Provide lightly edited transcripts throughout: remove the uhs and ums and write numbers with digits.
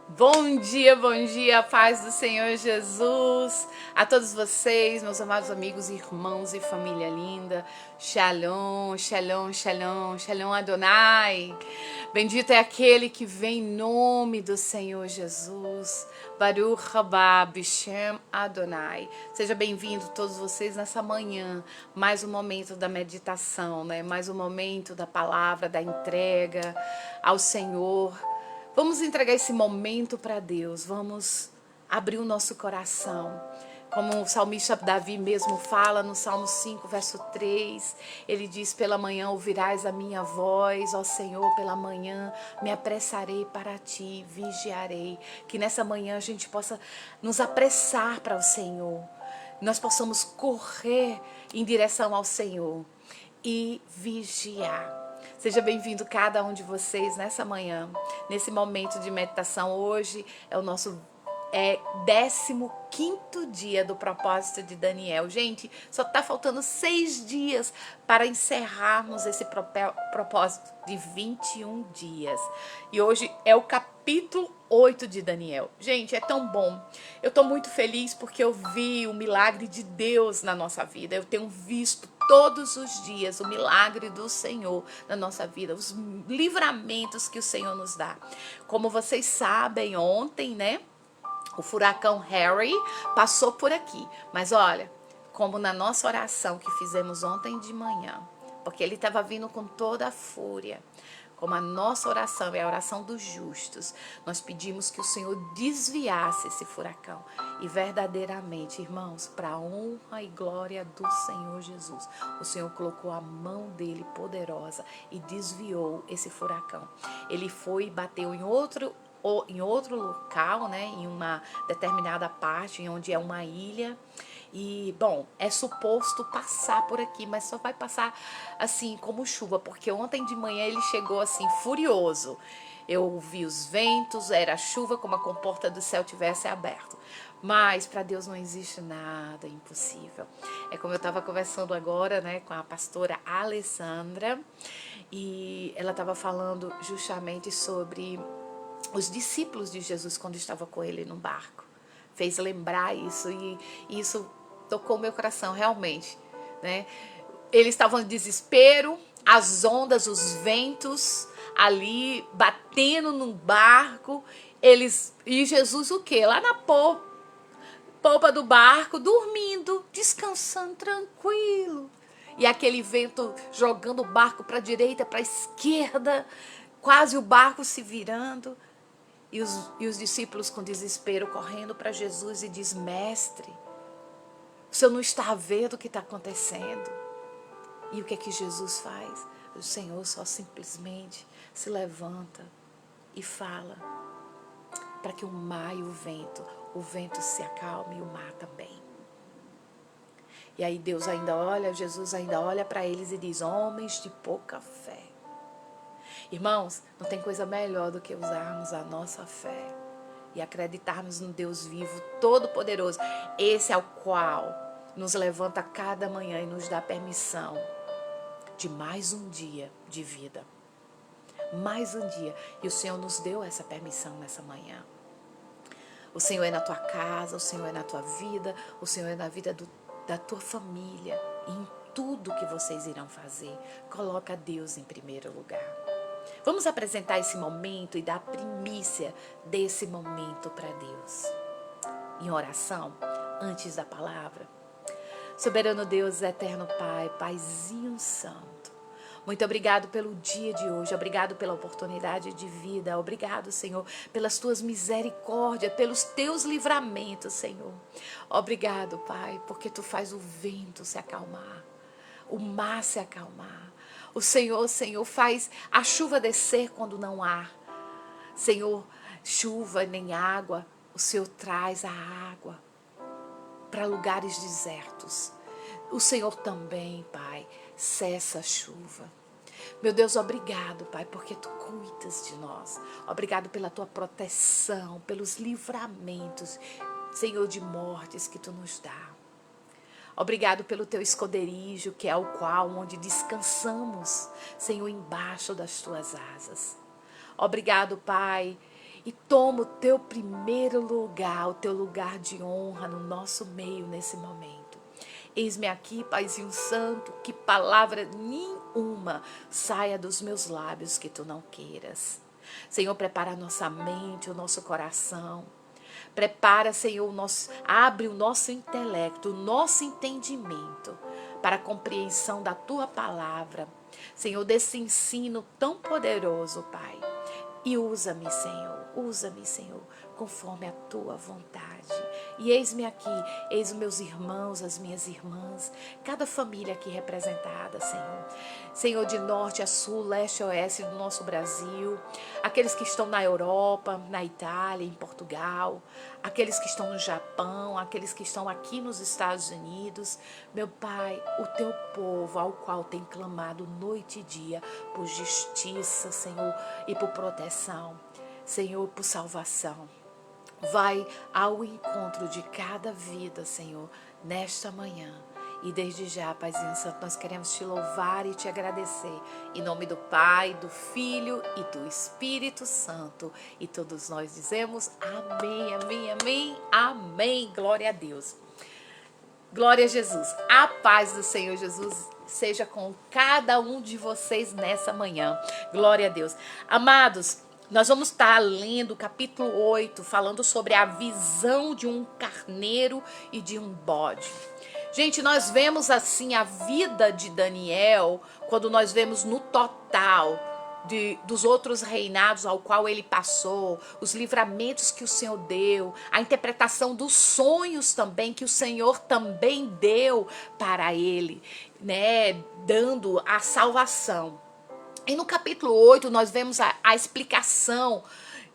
Bom dia, paz do Senhor Jesus, a todos vocês, meus amados amigos, irmãos e família linda. Shalom, shalom, shalom, shalom Adonai. Bendito é aquele que vem em nome do Senhor Jesus. Baruch haba Bishem Adonai. Seja bem-vindo todos vocês nessa manhã, mais um momento da meditação, né? Mais um momento da palavra, da entrega ao Senhor. Vamos entregar esse momento para Deus, vamos abrir o nosso coração. Como o salmista Davi mesmo fala no Salmo 5, verso 3, ele diz: pela manhã ouvirás a minha voz, ó Senhor, pela manhã me apressarei para ti, vigiarei. Que nessa manhã a gente possa nos apressar para o Senhor, nós possamos correr em direção ao Senhor e vigiar. Seja bem-vindo cada um de vocês nessa manhã, nesse momento de meditação. Hoje é o nosso 15º dia do propósito de Daniel. Gente, só está faltando 6 dias para encerrarmos esse propósito de 21 dias. E hoje é o capítulo 8 de Daniel. Gente, é tão bom. Eu estou muito feliz porque eu vi o milagre de Deus na nossa vida. Eu tenho visto todos os dias o milagre do Senhor na nossa vida, os livramentos que o Senhor nos dá. Como vocês sabem, ontem, né, o furacão Harry passou por aqui. Mas olha, como na nossa oração que fizemos ontem de manhã, porque ele estava vindo com toda a fúria, como a nossa oração é a oração dos justos, nós pedimos que o Senhor desviasse esse furacão. E verdadeiramente, irmãos, para a honra e glória do Senhor Jesus, o Senhor colocou a mão dele poderosa e desviou esse furacão. Ele foi e bateu em outro local, né, em uma determinada parte, onde é uma ilha. E, bom, é suposto passar por aqui, mas só vai passar assim como chuva, porque ontem de manhã ele chegou assim furioso. Eu ouvi os ventos, era chuva como a comporta do céu tivesse aberto. Mas para Deus não existe nada impossível. É como eu estava conversando agora, né, com a pastora Alessandra, e ela estava falando justamente sobre os discípulos de Jesus quando estava com ele no barco. Fez lembrar isso e isso tocou meu coração realmente, né? Eles estavam em desespero, as ondas, os ventos ali batendo no barco, e Jesus o quê? Lá na polpa do barco, dormindo, descansando tranquilo. E aquele vento jogando o barco para a direita, para a esquerda, quase o barco se virando. E os discípulos com desespero correndo para Jesus e diz: mestre, o senhor não está vendo o que está acontecendo? E o que é que Jesus faz? O Senhor só simplesmente se levanta e fala para que o mar e o vento se acalme e o mar também. E aí Jesus ainda olha para eles e diz: homens de pouca fé. Irmãos, não tem coisa melhor do que usarmos a nossa fé e acreditarmos no Deus vivo, todo-poderoso, esse ao qual nos levanta cada manhã e nos dá permissão de mais um dia de vida. Mais um dia. E o Senhor nos deu essa permissão nessa manhã. O Senhor é na tua casa, o Senhor é na tua vida, o Senhor é na vida da tua família. E em tudo que vocês irão fazer, coloca Deus em primeiro lugar. Vamos apresentar esse momento e dar a primícia desse momento para Deus. Em oração, antes da palavra. Soberano Deus, eterno Pai, Paizinho Santo, muito obrigado pelo dia de hoje, obrigado pela oportunidade de vida, obrigado, Senhor, pelas tuas misericórdias, pelos teus livramentos, Senhor. Obrigado, Pai, porque tu faz o vento se acalmar, o mar se acalmar. O Senhor, faz a chuva descer quando não há. Senhor, chuva nem água, o Senhor traz a água para lugares desertos. O Senhor também, Pai, cessa a chuva. Meu Deus, obrigado, Pai, porque tu cuidas de nós. Obrigado pela tua proteção, pelos livramentos, Senhor, de mortes que tu nos dá. Obrigado pelo teu esconderijo, que é o qual, onde descansamos, Senhor, embaixo das tuas asas. Obrigado, Pai, e toma o teu primeiro lugar, o teu lugar de honra no nosso meio nesse momento. Eis-me aqui, Paizinho Santo, que palavra nenhuma saia dos meus lábios que tu não queiras. Senhor, prepara a nossa mente, o nosso coração. Prepara, Senhor, abre o nosso intelecto, o nosso entendimento para a compreensão da tua palavra. Senhor, desse ensino tão poderoso, Pai. E usa-me, Senhor, conforme a tua vontade. E eis-me aqui, eis os meus irmãos, as minhas irmãs, cada família aqui representada, Senhor. Senhor, de norte a sul, leste a oeste do nosso Brasil, aqueles que estão na Europa, na Itália, em Portugal, aqueles que estão no Japão, aqueles que estão aqui nos Estados Unidos. Meu Pai, o teu povo, ao qual tem clamado noite e dia por justiça, Senhor, e por proteção, Senhor, por salvação. Vai ao encontro de cada vida, Senhor, nesta manhã. E desde já, Paizinho Santo, nós queremos te louvar e te agradecer. Em nome do Pai, do Filho e do Espírito Santo. E todos nós dizemos amém, amém, amém, amém. Glória a Deus. Glória a Jesus. A paz do Senhor Jesus seja com cada um de vocês nessa manhã. Glória a Deus. Amados, nós vamos estar lendo o capítulo 8, falando sobre a visão de um carneiro e de um bode. Gente, nós vemos assim a vida de Daniel, quando nós vemos no total dos outros reinados ao qual ele passou, os livramentos que o Senhor deu, a interpretação dos sonhos também que o Senhor também deu para ele, né, dando a salvação. E no capítulo 8 nós vemos a explicação,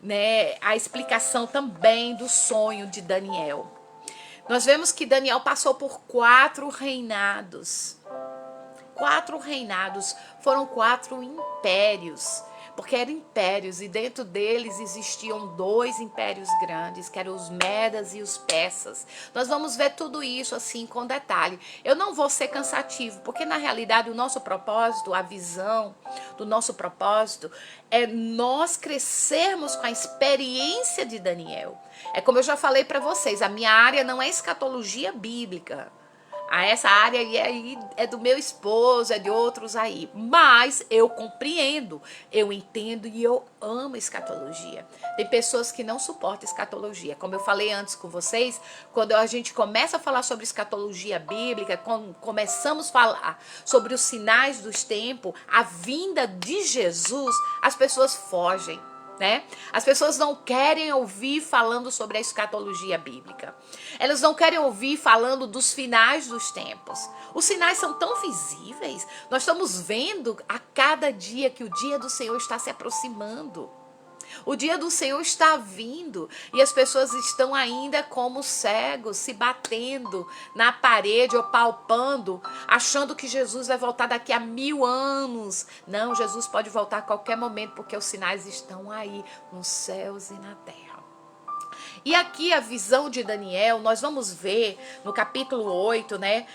né, a explicação também do sonho de Daniel. Nós vemos que Daniel passou por 4 reinados. 4 reinados, foram 4 impérios, porque eram impérios e dentro deles existiam 2 impérios grandes, que eram os Medas e os Persas. Nós vamos ver tudo isso assim com detalhe. Eu não vou ser cansativo, porque na realidade o nosso propósito, a visão do nosso propósito é nós crescermos com a experiência de Daniel. É como eu já falei para vocês, a minha área não é escatologia bíblica. Essa área aí é do meu esposo, é de outros aí. Mas eu compreendo, eu entendo e eu amo escatologia. Tem pessoas que não suportam escatologia. Como eu falei antes com vocês, quando a gente começa a falar sobre escatologia bíblica, quando começamos a falar sobre os sinais dos tempos, a vinda de Jesus, as pessoas fogem. Né? As pessoas não querem ouvir falando sobre a escatologia bíblica. Elas não querem ouvir falando dos finais dos tempos. Os sinais são tão visíveis. Nós estamos vendo a cada dia que o dia do Senhor está se aproximando. O dia do Senhor está vindo e as pessoas estão ainda como cegos, se batendo na parede ou palpando, achando que Jesus vai voltar daqui a 1000 anos. Não, Jesus pode voltar a qualquer momento porque os sinais estão aí nos céus e na terra. E aqui a visão de Daniel, nós vamos ver no capítulo 8, né?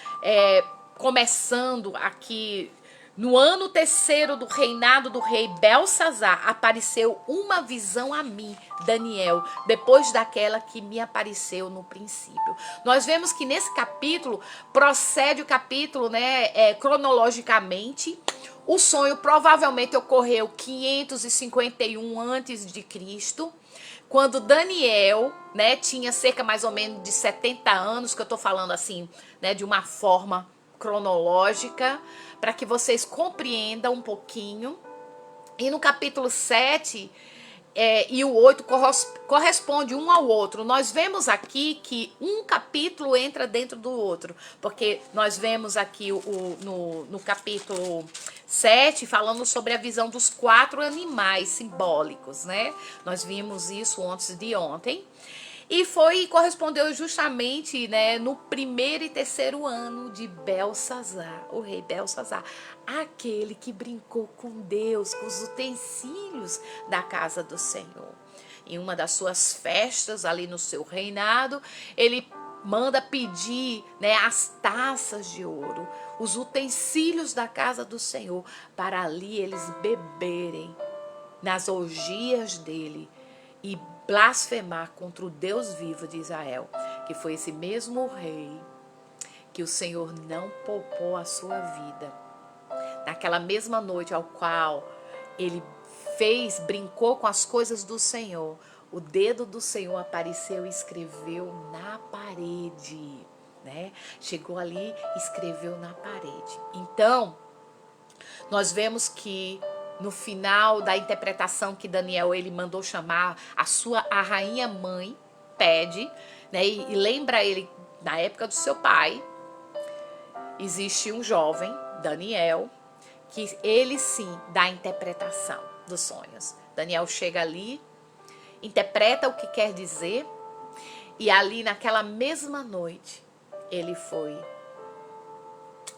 Começando aqui... No ano 3º do reinado do rei Belsazar, apareceu uma visão a mim, Daniel, depois daquela que me apareceu no princípio. Nós vemos que nesse capítulo, procede o capítulo, né, cronologicamente. O sonho provavelmente ocorreu 551 a.C., quando Daniel, né, tinha cerca mais ou menos de 70 anos, que eu estou falando assim, né, de uma forma cronológica, para que vocês compreendam um pouquinho. E no capítulo 7 e o 8 corresponde um ao outro. Nós vemos aqui que um capítulo entra dentro do outro, porque nós vemos aqui no capítulo 7 falando sobre a visão dos 4 animais simbólicos, né? Nós vimos isso antes de ontem. E correspondeu justamente, né, no 1º e 3º ano de Belsazar, o rei Belsazar, aquele que brincou com Deus, com os utensílios da casa do Senhor. Em uma das suas festas ali no seu reinado, ele manda pedir, né, as taças de ouro, os utensílios da casa do Senhor, para ali eles beberem nas orgias dele. e blasfemar contra o Deus vivo de Israel, que foi esse mesmo rei que o Senhor não poupou a sua vida. Naquela mesma noite ao qual ele brincou com as coisas do Senhor, o dedo do Senhor apareceu e escreveu na parede, né? Chegou ali e escreveu na parede. Então, nós vemos que no final da interpretação que Daniel ele mandou chamar a rainha mãe, pede, né? E lembra ele, na época do seu pai, existe um jovem, Daniel, que ele sim dá a interpretação dos sonhos. Daniel chega ali, interpreta o que quer dizer, e ali naquela mesma noite ele foi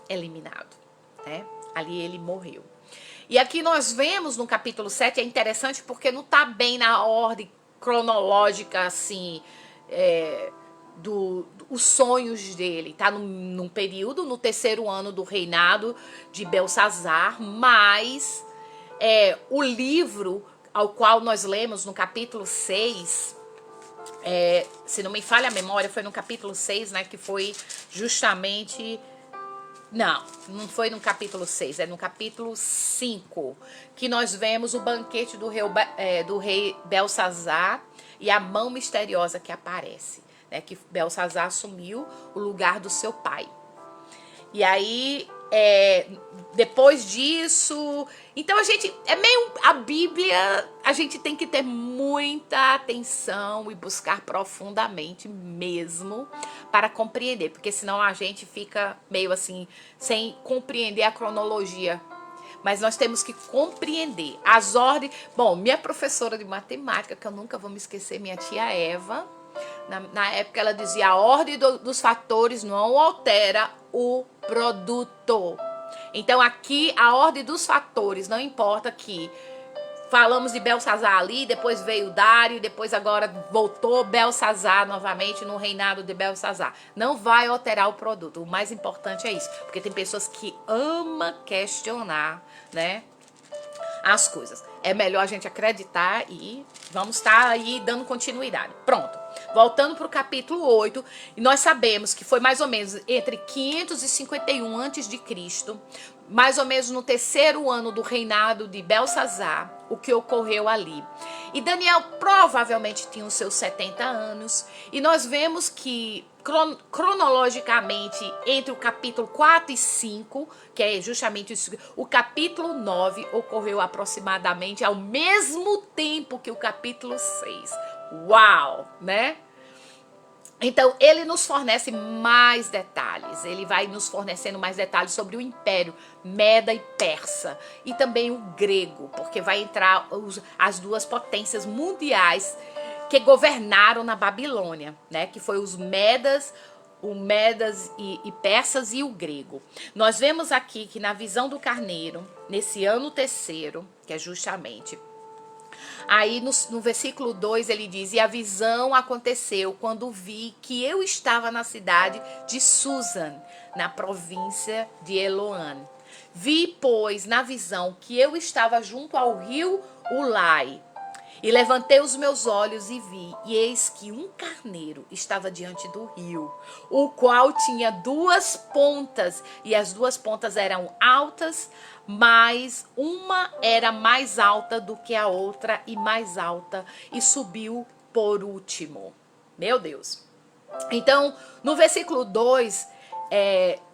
eliminado, né? Ali ele morreu. E aqui nós vemos no capítulo 7, é interessante porque não está bem na ordem cronológica assim, os sonhos dele. Está num período, no terceiro ano do reinado de Belsazar, mas o livro ao qual nós lemos no capítulo 6, se não me falha a memória, foi no capítulo 6, né, que foi justamente... Não foi no capítulo 6, é no capítulo 5, que nós vemos o banquete do rei Belsazar e a mão misteriosa que aparece, né, que Belsazar assumiu o lugar do seu pai. E aí, depois disso... Então, a Bíblia, a gente tem que ter muita atenção e buscar profundamente mesmo para compreender, porque senão a gente fica meio assim, sem compreender a cronologia. Mas nós temos que compreender as ordens. Bom, minha professora de matemática, que eu nunca vou me esquecer, minha tia Eva, na época ela dizia: a ordem dos fatores não altera o produto. Então aqui a ordem dos fatores, não importa que falamos de Belsazar ali, depois veio Dário, depois agora voltou Belsazar novamente no reinado de Belsazar. Não vai alterar o produto. O mais importante é isso, porque tem pessoas que amam questionar, né, as coisas. É melhor a gente acreditar e vamos estar aí dando continuidade. Pronto. Voltando para o capítulo 8, e nós sabemos que foi mais ou menos entre 551 a.C., mais ou menos no terceiro ano do reinado de Belsazar, o que ocorreu ali. E Daniel provavelmente tinha os seus 70 anos, e nós vemos que cronologicamente entre o capítulo 4 e 5, que é justamente isso, o capítulo 9 ocorreu aproximadamente ao mesmo tempo que o capítulo 6. Uau, né? Então, ele nos fornece mais detalhes. Ele vai nos fornecendo mais detalhes sobre o Império Meda e Persa. E também o grego, porque vai entrar as duas potências mundiais que governaram na Babilônia, né? Que foi os Medas e Persas e o grego. Nós vemos aqui que na visão do carneiro, nesse ano terceiro, que é justamente... Aí no versículo 2 ele diz: e a visão aconteceu quando vi que eu estava na cidade de Susan, na província de Eloã. Vi, pois, na visão que eu estava junto ao rio Ulai. E levantei os meus olhos e vi, e eis que um carneiro estava diante do rio, o qual tinha duas pontas, e as duas pontas eram altas, mas uma era mais alta do que a outra, e mais alta, e subiu por último. Meu Deus! Então, no versículo 2,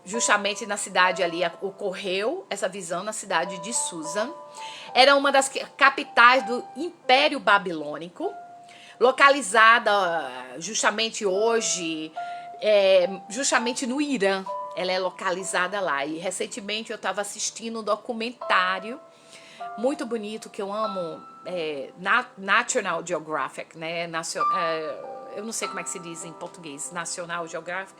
justamente na cidade ali, ocorreu essa visão na cidade de Susan. Era uma das capitais do Império Babilônico, localizada justamente hoje, justamente no Irã. Ela é localizada lá. E recentemente eu estava assistindo um documentário muito bonito que eu amo, National Geographic, né? Eu não sei como é que se diz em português, National Geographic.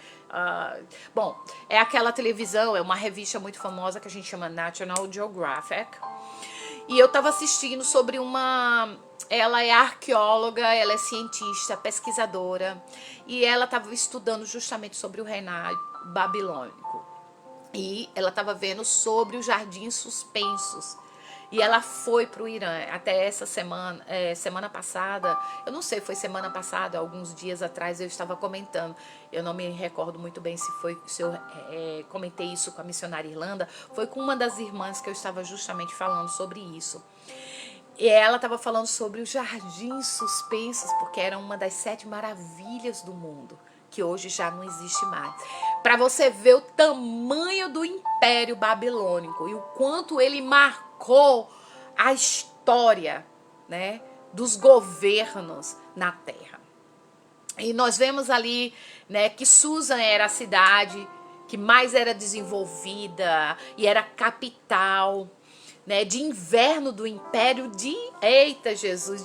Bom, é aquela televisão, é uma revista muito famosa que a gente chama National Geographic. E eu estava assistindo sobre ela é arqueóloga, ela é cientista, pesquisadora, e ela estava estudando justamente sobre o reinado babilônico. E ela estava vendo sobre os jardins suspensos. e ela foi para o Irã. Até essa semana, semana passada, eu não sei, foi semana passada, alguns dias atrás eu estava comentando, eu não me recordo muito bem se eu comentei isso com a missionária Irlanda, foi com uma das irmãs que eu estava justamente falando sobre isso. E ela estava falando sobre os jardins suspensos, porque era uma das 7 maravilhas do mundo, que hoje já não existe mais. Para você ver o tamanho do Império Babilônico e o quanto ele marcou a história, né, dos governos na Terra. E nós vemos ali, né, que Susa era a cidade que mais era desenvolvida e era capital, né, de inverno do império de, eita Jesus,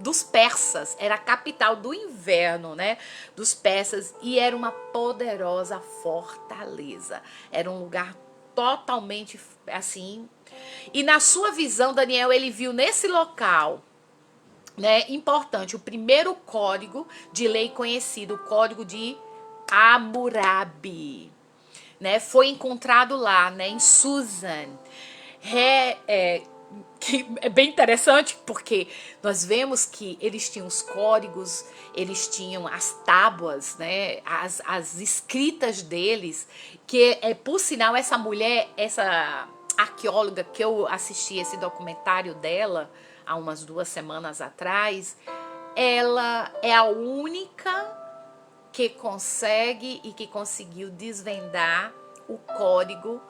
dos persas. Era a capital do inverno, né, dos persas, e era uma poderosa fortaleza. Era um lugar totalmente assim. E na sua visão, Daniel, ele viu nesse local, né, importante, o primeiro código de lei conhecido, o código de Hammurabi, né, foi encontrado lá, né, em Susan. Que é bem interessante, porque nós vemos que eles tinham os códigos, eles tinham as tábuas, né, as escritas deles, que por sinal essa mulher, essa arqueóloga que eu assisti esse documentário dela há umas 2 semanas atrás, ela é a única que consegue e que conseguiu desvendar o código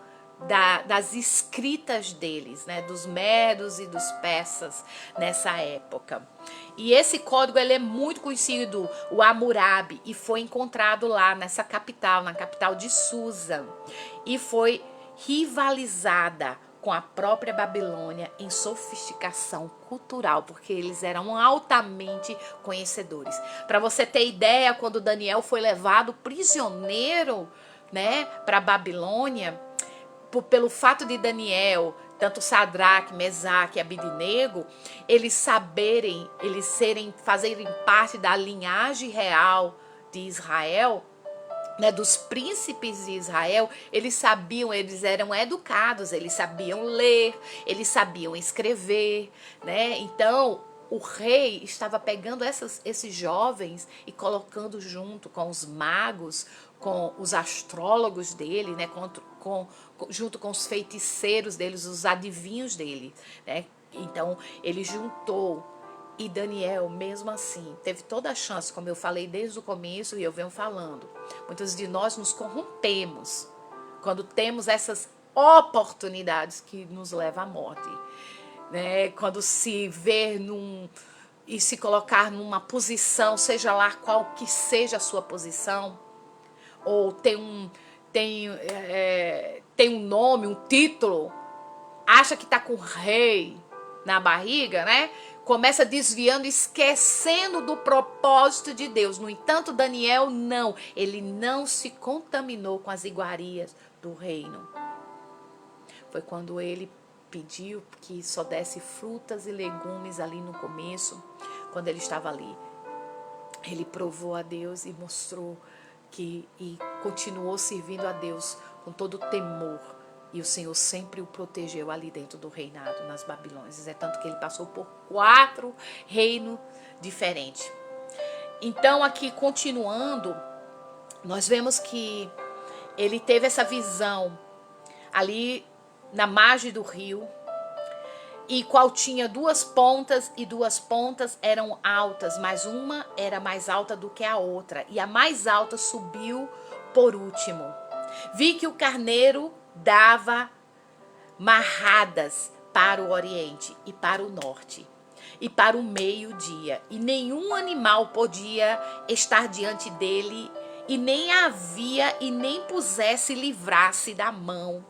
das escritas deles, né, dos medos e dos persas nessa época. E esse código ele é muito conhecido, o Hammurabi, e foi encontrado lá nessa capital, na capital de Susa, e foi rivalizada com a própria Babilônia em sofisticação cultural, porque eles eram altamente conhecedores. Para você ter ideia, quando Daniel foi levado prisioneiro, né, para a Babilônia, pelo fato de Daniel, tanto Sadraque, Mesaque e Abidnego, fazerem parte da linhagem real de Israel, né, dos príncipes de Israel, eles eram educados, eles sabiam ler, eles sabiam escrever, né? Então, o rei estava pegando esses jovens e colocando junto com os magos, com os astrólogos dele, né, junto com os feiticeiros deles, os adivinhos dele, né? Então, ele juntou. E Daniel, mesmo assim, teve toda a chance, como eu falei desde o começo e eu venho falando. Muitos de nós nos corrompemos quando temos essas oportunidades que nos levam à morte, né? Quando se vê e se colocar numa posição, seja lá qual que seja a sua posição, ou tem um nome, um título, acha que está com rei na barriga, né? Começa desviando, esquecendo do propósito de Deus. No entanto, Daniel não. Ele não se contaminou com as iguarias do reino. Foi quando ele pediu que só desse frutas e legumes ali no começo, quando ele estava ali. Ele provou a Deus e mostrou e continuou servindo a Deus com todo temor. E o Senhor sempre o protegeu ali dentro do reinado, nas Babilônias. É tanto que ele passou por 4 reinos diferentes. Então, aqui, continuando, nós vemos que ele teve essa visão ali na margem do rio, e qual tinha 2 pontas, e 2 pontas eram altas, mas uma era mais alta do que a outra, e a mais alta subiu por último. Vi que o carneiro dava marradas para o oriente e para o norte e para o meio-dia, e nenhum animal podia estar diante dele, e nem havia e nem pusesse livrar-se da mão.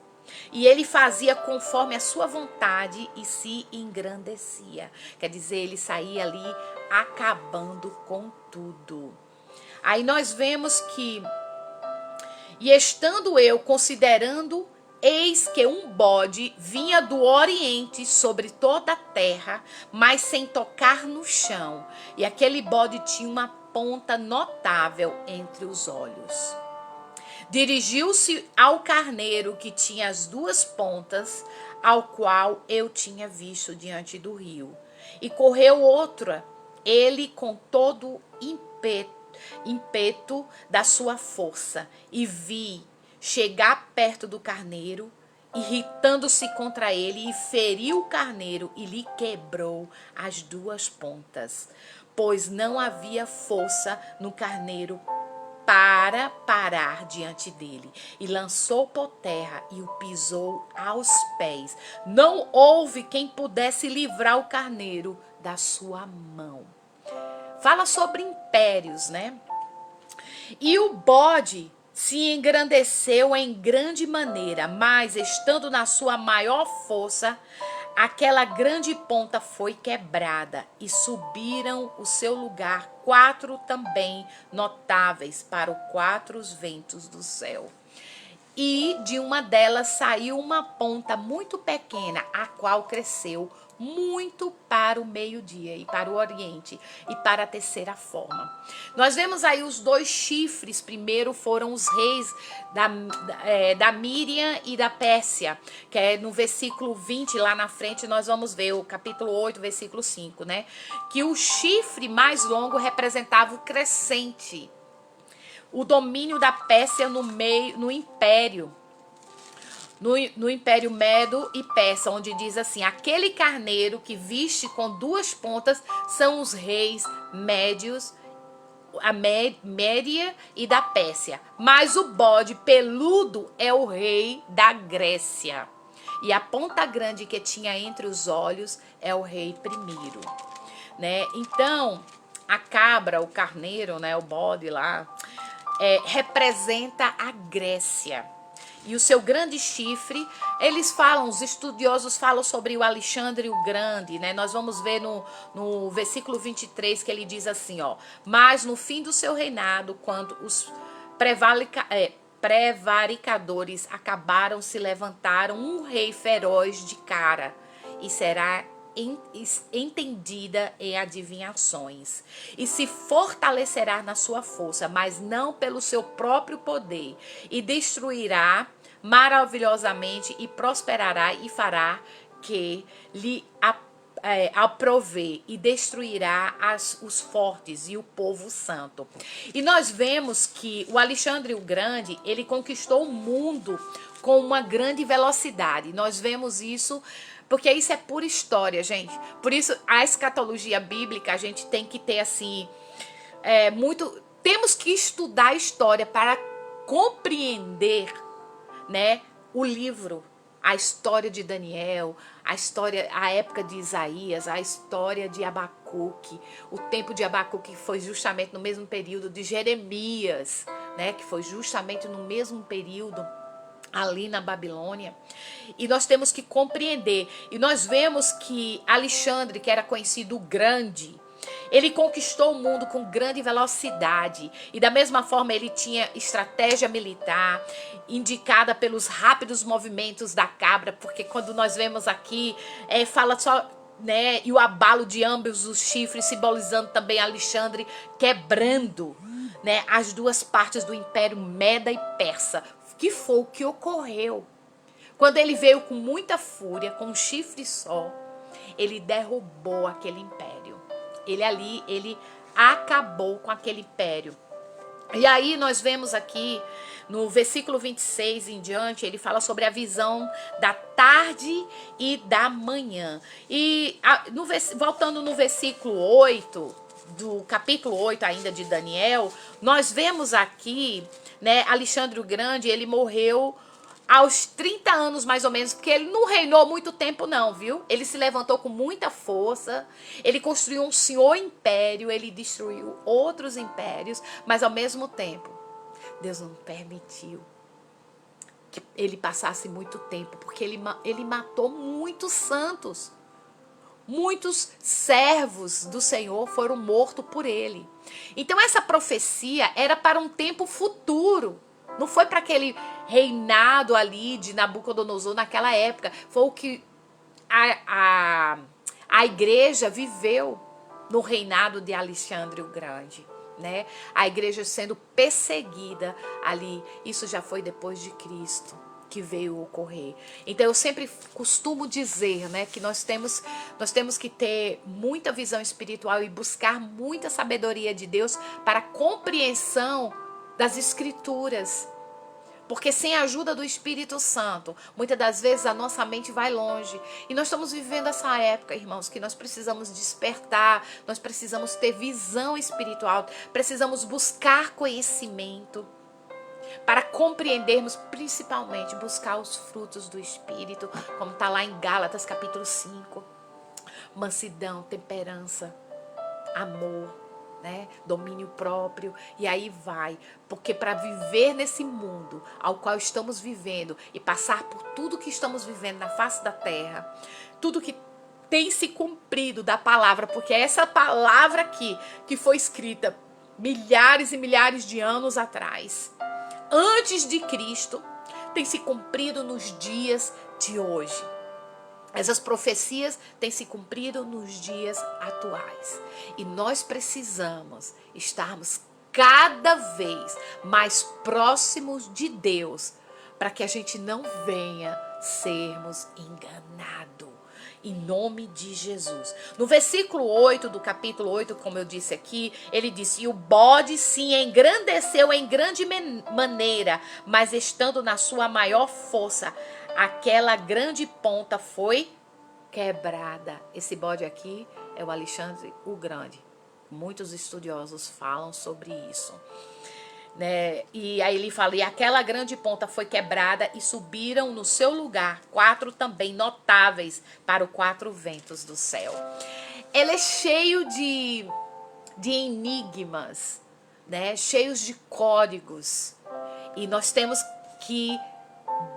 E ele fazia conforme a sua vontade e se engrandecia. Quer dizer, ele saía ali acabando com tudo. Aí nós vemos que: e estando eu considerando, eis que um bode vinha do oriente sobre toda a terra, mas sem tocar no chão. E aquele bode tinha uma ponta notável entre os olhos. Dirigiu-se ao carneiro que tinha as 2 pontas, ao qual eu tinha visto diante do rio. E correu outra, ele com todo ímpeto da sua força, e vi chegar perto do carneiro, irritando-se contra ele, e feriu o carneiro e lhe quebrou as duas pontas, pois não havia força no carneiro para parar diante dele, e lançou por terra e o pisou aos pés. Não houve quem pudesse livrar o carneiro da sua mão. Fala sobre impérios, né? E o bode se engrandeceu em grande maneira, mas estando na sua maior força, aquela grande ponta foi quebrada, e subiram o seu lugar 4 também notáveis para os 4 ventos do céu. E de uma delas saiu uma ponta muito pequena, a qual cresceu muito para o meio-dia e para o oriente e para a terceira forma. Nós vemos aí os 2 chifres. Primeiro foram os reis da Mídia e da Pérsia, que é no versículo 20, lá na frente nós vamos ver o capítulo 8, versículo 5, né? Que o chifre mais longo representava o crescente, o domínio da Pérsia no império. No Império Medo e Persa, onde diz assim: aquele carneiro que viste com 2 pontas são os reis médios, a Média e da Pérsia. Mas o bode peludo é o rei da Grécia. E a ponta grande que tinha entre os olhos é o rei primeiro, né? Então, a cabra, o carneiro, né, o bode lá, representa a Grécia. E o seu grande chifre, os estudiosos falam sobre o Alexandre o Grande, né? Nós vamos ver no versículo 23 que ele diz assim, ó: mas no fim do seu reinado, quando os prevaricadores acabaram, se levantaram um rei feroz de cara, e será entendida em adivinhações, e se fortalecerá na sua força, mas não pelo seu próprio poder, e destruirá maravilhosamente, e prosperará, e fará que lhe aprover, e destruirá os fortes e o povo santo. E nós vemos que o Alexandre o Grande, ele conquistou o mundo com uma grande velocidade. Nós vemos isso porque isso é pura história, gente. Por isso, a escatologia bíblica, a gente tem que ter, assim, temos que estudar a história para compreender, né, o livro, a história de Daniel, a época de Isaías, a história de Abacuque, o tempo de Abacuque, que foi justamente no mesmo período de Jeremias, né, que foi justamente no mesmo período ali na Babilônia. E nós temos que compreender. E nós vemos que Alexandre, que era conhecido o Grande, ele conquistou o mundo com grande velocidade. E da mesma forma ele tinha estratégia militar, indicada pelos rápidos movimentos da cabra. Porque quando nós vemos aqui, fala só, né, e o abalo de ambos os chifres, simbolizando também Alexandre quebrando, né, as 2 partes do Império Meda e Persa, que foi o que ocorreu. Quando ele veio com muita fúria, com um chifre só, ele derrubou aquele império. Ele acabou com aquele império. E aí nós vemos aqui, no versículo 26 em diante, ele fala sobre a visão da tarde e da manhã. E voltando no versículo 8, do capítulo 8 ainda de Daniel, nós vemos aqui, né, Alexandre o Grande, ele morreu aos 30 anos mais ou menos, porque ele não reinou muito tempo não, viu? Ele se levantou com muita força, ele construiu um senhor império, ele destruiu outros impérios, mas ao mesmo tempo, Deus não permitiu que ele passasse muito tempo, porque ele matou muitos santos. Muitos servos do Senhor foram mortos por ele. Então essa profecia era para um tempo futuro. Não foi para aquele reinado ali de Nabucodonosor naquela época. Foi o que a igreja viveu no reinado de Alexandre o Grande, né? A igreja sendo perseguida ali. Isso já foi depois de Cristo. que veio ocorrer. Então eu sempre costumo dizer, né, que nós temos que ter muita visão espiritual e buscar muita sabedoria de Deus para a compreensão das Escrituras. Porque sem a ajuda do Espírito Santo, muitas das vezes a nossa mente vai longe. E nós estamos vivendo essa época, irmãos, que nós precisamos despertar, nós precisamos ter visão espiritual, precisamos buscar conhecimento para compreendermos, principalmente, buscar os frutos do Espírito, como está lá em Gálatas capítulo 5. Mansidão, temperança, amor, né? Domínio próprio, e aí vai, porque para viver nesse mundo ao qual estamos vivendo e passar por tudo que estamos vivendo na face da terra, tudo que tem se cumprido da palavra, porque é essa palavra aqui que foi escrita milhares e milhares de anos atrás, antes de Cristo, tem se cumprido nos dias de hoje. Essas profecias têm se cumprido nos dias atuais. E nós precisamos estarmos cada vez mais próximos de Deus, para que a gente não venha sermos enganados. Em nome de Jesus. No versículo 8 do capítulo 8, como eu disse aqui, ele disse: e o bode se engrandeceu em grande maneira, mas estando na sua maior força, aquela grande ponta foi quebrada. Esse bode aqui é o Alexandre o Grande. Muitos estudiosos falam sobre isso. Né? E aí ele fala: e aquela grande ponta foi quebrada e subiram no seu lugar 4 também notáveis para os 4 ventos do céu. Ele é cheio de enigmas, né? Cheios de códigos, e nós temos que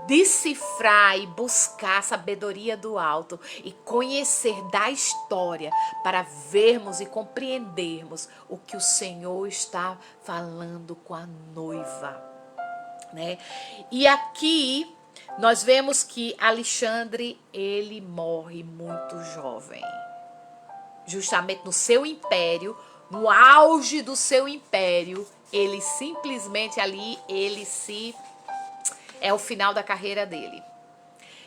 decifrar e buscar a sabedoria do alto e conhecer da história para vermos e compreendermos o que o Senhor está falando com a noiva, né? E aqui nós vemos que Alexandre, ele morre muito jovem, justamente no seu império, no auge do seu império. Ele simplesmente ali, é o final da carreira dele.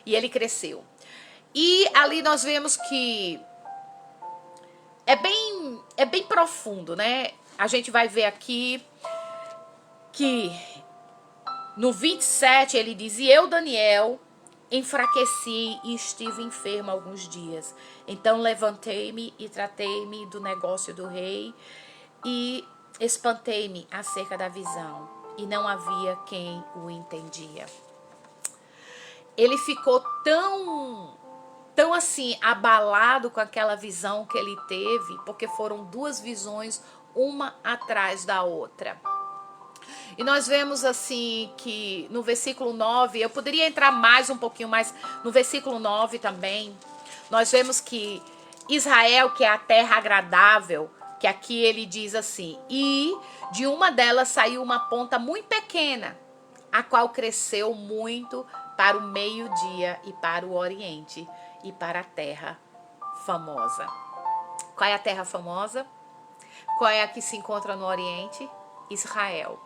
E ele cresceu. E ali nós vemos que é bem profundo, né? A gente vai ver aqui que no 27 ele diz: e eu, Daniel, enfraqueci e estive enfermo alguns dias. Então levantei-me e tratei-me do negócio do rei e espantei-me acerca da visão. E não havia quem o entendia. Ele ficou tão assim, abalado com aquela visão que ele teve, porque foram 2 visões, uma atrás da outra. E nós vemos assim que no versículo 9, eu poderia entrar mais um pouquinho, mas no versículo 9 também, nós vemos que Israel, que é a terra agradável, que aqui ele diz assim: e de uma delas saiu uma ponta muito pequena, a qual cresceu muito para o meio-dia e para o oriente e para a terra famosa. Qual é a terra famosa? Qual é a que se encontra no oriente? Israel.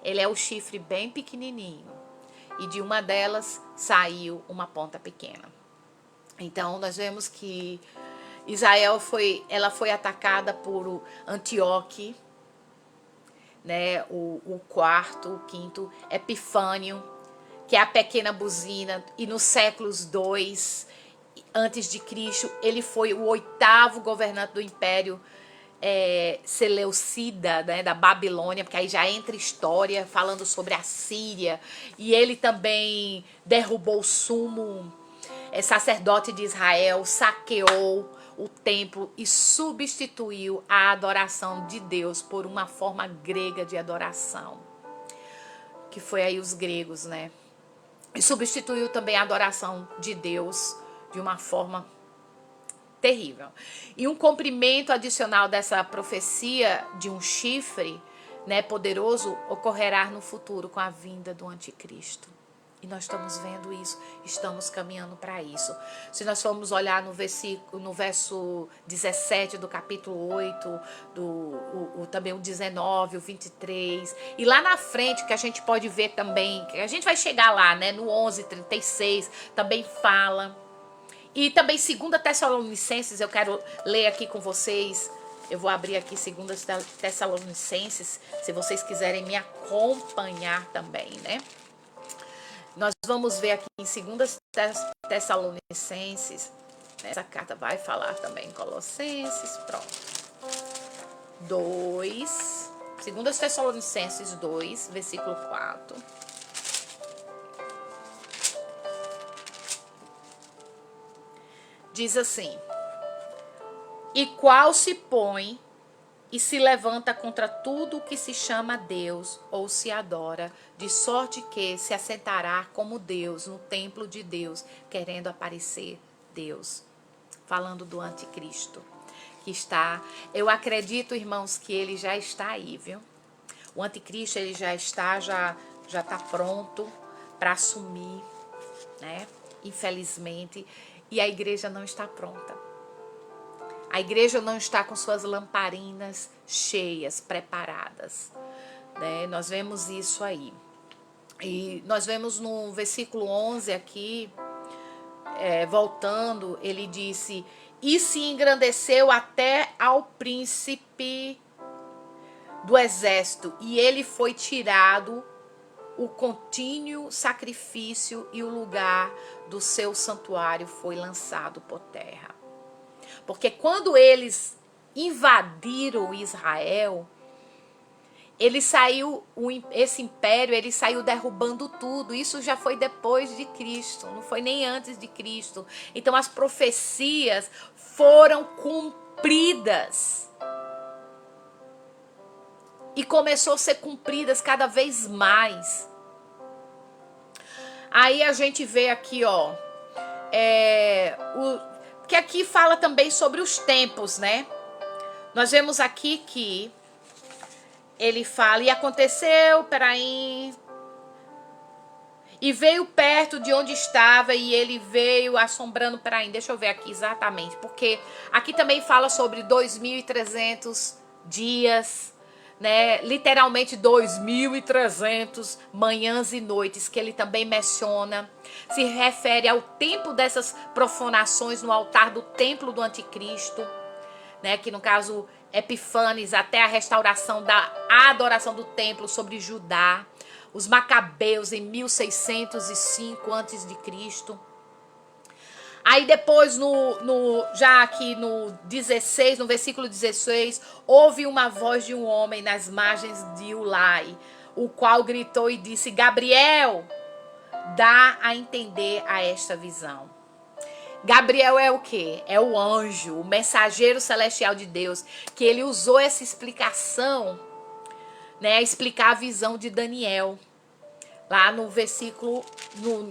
Ele é o chifre bem pequenininho, e de uma delas saiu uma ponta pequena. Então nós vemos que Israel foi atacada por Antíoque, né? O quarto, o quinto, Epifânio, que é a pequena buzina, e nos séculos 2 antes de Cristo, ele foi o 8º governante do Império Seleucida, né, da Babilônia, porque aí já entra história falando sobre a Síria, e ele também derrubou o sumo sacerdote de Israel, saqueou o templo e substituiu a adoração de Deus por uma forma grega de adoração, que foi aí os gregos, né? E substituiu também a adoração de Deus de uma forma terrível. E um cumprimento adicional dessa profecia de um chifre, né, poderoso, ocorrerá no futuro com a vinda do anticristo. E nós estamos vendo isso, estamos caminhando para isso. Se nós formos olhar no verso 17 do capítulo 8, também o 19, o 23, e lá na frente que a gente pode ver também, que a gente vai chegar lá, né, no 11:36, também fala. E também 2 Tessalonicenses, eu quero ler aqui com vocês. Eu vou abrir aqui 2 Tessalonicenses, se vocês quiserem me acompanhar também, né? Nós vamos ver aqui em 2 Tessalonicenses, essa carta vai falar também em Colossenses, pronto. 2 Tessalonicenses 2, versículo 4. Diz assim: e qual se põe e se levanta contra tudo o que se chama Deus ou se adora, de sorte que se assentará como Deus no templo de Deus, querendo aparecer Deus. Falando do anticristo, que está, eu acredito, irmãos, que ele já está aí, viu? O anticristo, ele já está pronto para assumir, né? Infelizmente, e a igreja não está pronta. A igreja não está com suas lamparinas cheias, preparadas, né? Nós vemos isso aí. E nós vemos no versículo 11 aqui, voltando, ele disse: e se engrandeceu até ao príncipe do exército, e ele foi tirado o contínuo sacrifício, e o lugar do seu santuário foi lançado por terra. Porque quando eles invadiram Israel, esse império, ele saiu derrubando tudo. Isso já foi depois de Cristo, não foi nem antes de Cristo. Então as profecias foram cumpridas. E começou a ser cumpridas cada vez mais. Aí a gente vê aqui, ó, que aqui fala também sobre os tempos, né? Nós vemos aqui que ele fala: e aconteceu, e veio perto de onde estava, e ele veio assombrando Peraim. Deixa eu ver aqui exatamente, porque aqui também fala sobre 2.300 dias, né? Literalmente 2.300 manhãs e noites, que ele também menciona. Se refere ao tempo dessas profanações no altar do templo do anticristo, né? Que no caso Epifanes, até a restauração da adoração do templo sobre Judá. Os Macabeus em 1605 a.C. Aí depois, já aqui no 16, no versículo 16, houve uma voz de um homem nas margens de Ulai, o qual gritou e disse: Gabriel, dá a entender a esta visão. Gabriel é o quê? É o anjo, o mensageiro celestial de Deus, que ele usou essa explicação, né, explicar a visão de Daniel. Lá no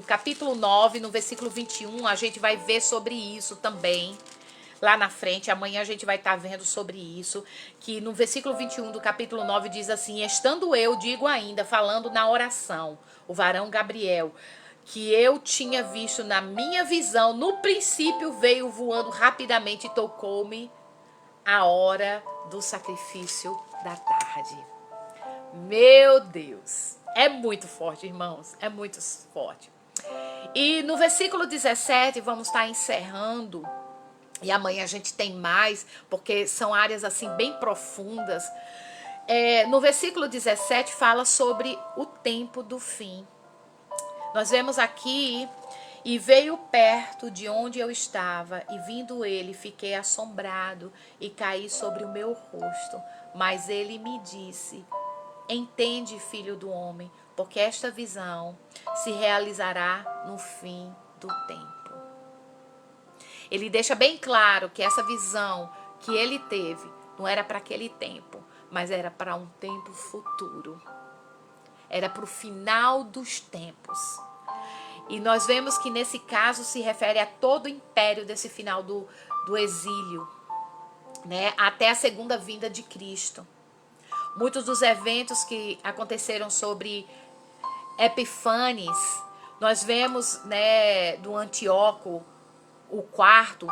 capítulo 9, no versículo 21, a gente vai ver sobre isso também. Lá na frente, amanhã a gente vai estar vendo sobre isso. Que no versículo 21 do capítulo 9 diz assim: estando eu, digo ainda, falando na oração, o varão Gabriel, que eu tinha visto na minha visão, no princípio veio voando rapidamente e tocou-me a hora do sacrifício da tarde. Meu Deus! É muito forte, irmãos. É muito forte. E no versículo 17, vamos estar encerrando. E amanhã a gente tem mais, porque são áreas assim bem profundas. No versículo 17 fala sobre o tempo do fim. Nós vemos aqui: e veio perto de onde eu estava, e vindo ele, fiquei assombrado e caí sobre o meu rosto. Mas ele me disse: entende, filho do homem, porque esta visão se realizará no fim do tempo. Ele deixa bem claro que essa visão que ele teve não era para aquele tempo, mas era para um tempo futuro. Era para o final dos tempos. E nós vemos que nesse caso se refere a todo o império desse final do exílio, né? Até a segunda vinda de Cristo. Muitos dos eventos que aconteceram sobre Epifanes, Nós vemos, né, do Antíoco, o quarto,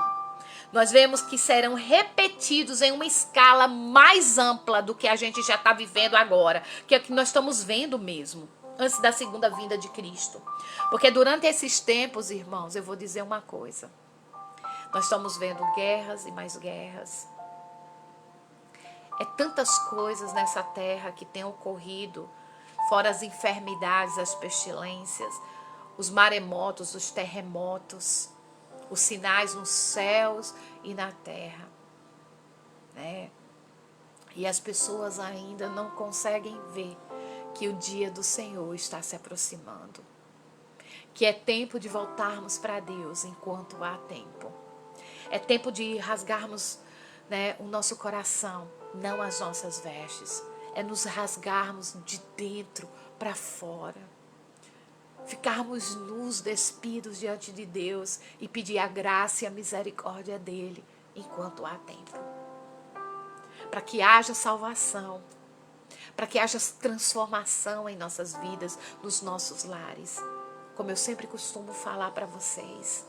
nós vemos que serão repetidos em uma escala mais ampla do que a gente já está vivendo agora, que é o que nós estamos vendo mesmo, antes da segunda vinda de Cristo. Porque durante esses tempos, irmãos, eu vou dizer uma coisa. Nós estamos vendo guerras e mais guerras. É tantas coisas nessa terra que têm ocorrido, fora as enfermidades, as pestilências, os maremotos, os terremotos, os sinais nos céus e na terra, né? E as pessoas ainda não conseguem ver que o dia do Senhor está se aproximando, que é tempo de voltarmos para Deus enquanto há tempo. É tempo de rasgarmos, né, o nosso coração, não as nossas vestes. É nos rasgarmos de dentro para fora. Ficarmos nus, despidos diante de Deus e pedir a graça e a misericórdia dele enquanto há tempo. Para que haja salvação, para que haja transformação em nossas vidas, nos nossos lares. Como eu sempre costumo falar para vocês,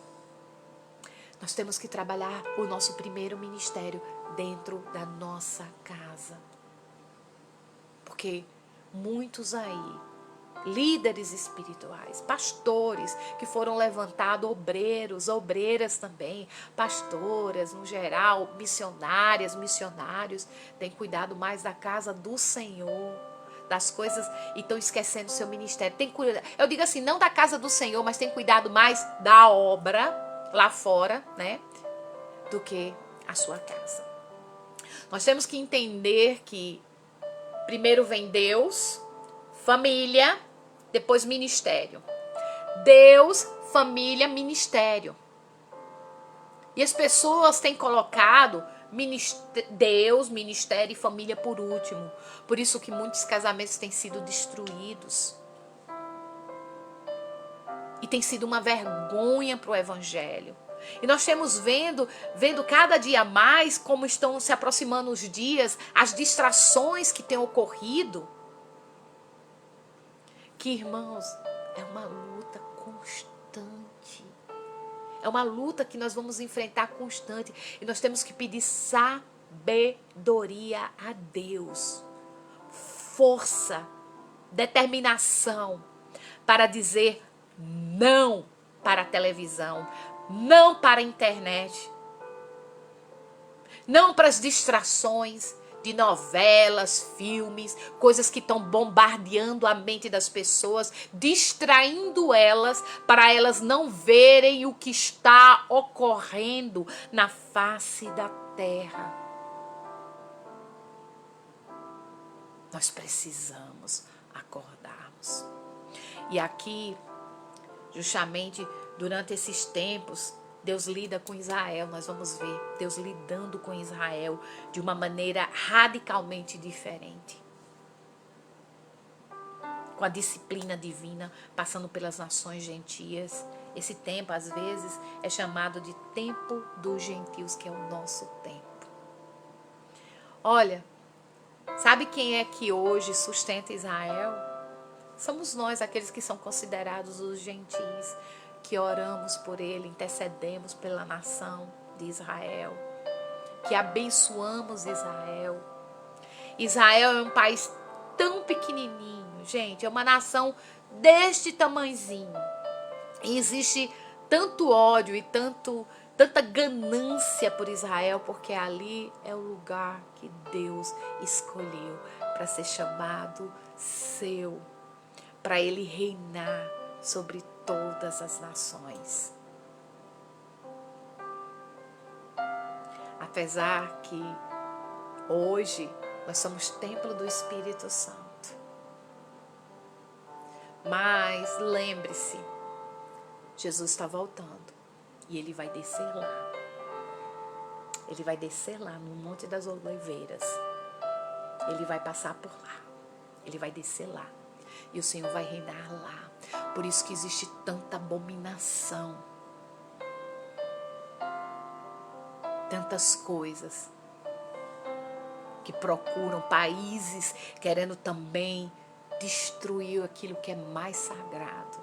nós temos que trabalhar o nosso primeiro ministério dentro da nossa casa. Porque muitos aí, líderes espirituais, pastores que foram levantados, obreiros, obreiras também, pastoras no geral, missionárias, missionários, têm cuidado mais da casa do Senhor, das coisas, e estão esquecendo o seu ministério. Tem cuidado, eu digo assim, não da casa do Senhor, mas tem cuidado mais da obra lá fora, né, do que a sua casa. Nós temos que entender que primeiro vem Deus, família, depois ministério. Deus, família, ministério. E as pessoas têm colocado Deus, ministério e família por último. Por isso que muitos casamentos têm sido destruídos. E tem sido uma vergonha para o evangelho. E nós temos vendo cada dia mais como estão se aproximando os dias, as distrações que têm ocorrido. Que, irmãos, é uma luta constante. É uma luta que nós vamos enfrentar constante. E nós temos que pedir sabedoria a Deus. Força, determinação para dizer não para a televisão, não para a internet, não para as distrações de novelas, filmes, coisas que estão bombardeando a mente das pessoas, distraindo elas para elas não verem o que está ocorrendo na face da terra. Nós precisamos acordarmos. E aqui, justamente durante esses tempos, Deus lida com Israel, nós vamos ver Deus lidando com Israel de uma maneira radicalmente diferente. Com a disciplina divina, passando pelas nações gentias. Esse tempo, às vezes, é chamado de tempo dos gentios, que é o nosso tempo. Olha, sabe quem é que hoje sustenta Israel? Somos nós, aqueles que são considerados os gentis, que oramos por ele, intercedemos pela nação de Israel, que abençoamos Israel. Israel é um país tão pequenininho, gente, é uma nação deste tamanhozinho. E existe tanto ódio e tanta ganância por Israel, porque ali é o lugar que Deus escolheu para ser chamado seu, para ele reinar sobre todas as nações. Apesar que hoje nós somos templo do Espírito Santo. Mas lembre-se, Jesus está voltando e ele vai descer lá. Ele vai descer lá no Monte das Oliveiras. Ele vai passar por lá. Ele vai descer lá. E o Senhor vai reinar lá. Por isso que existe tanta abominação. Tantas coisas que procuram, países querendo também destruir aquilo que é mais sagrado.